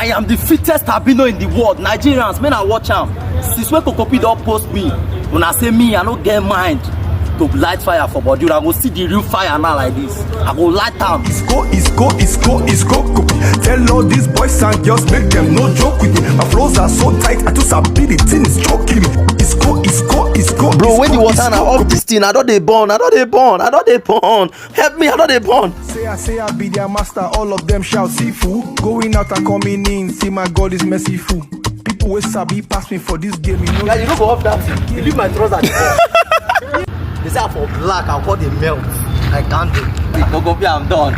I am the fittest albino in the world. Nigerians, men I watch am. Since when Koko don't post me, when I say me, I don't get mind to light fire for body. I go see the real fire now like this. I go light am. It's go. Tell all these boys and girls, make them no joke with me. My flows are so tight, I just be the thing is choking me. It's go. Bro, when the water now off this thing, I don't they burn. Help me, I don't they burn. Say I be their master, all of them shout seafood. Going out and coming in, see my God is merciful. People will sabi pass me for this game, you know. Guys, you don't go off that thing. You leave my trousers there. They say I'm for black, I'll call the melt. I can't do it. Koko, I'm done.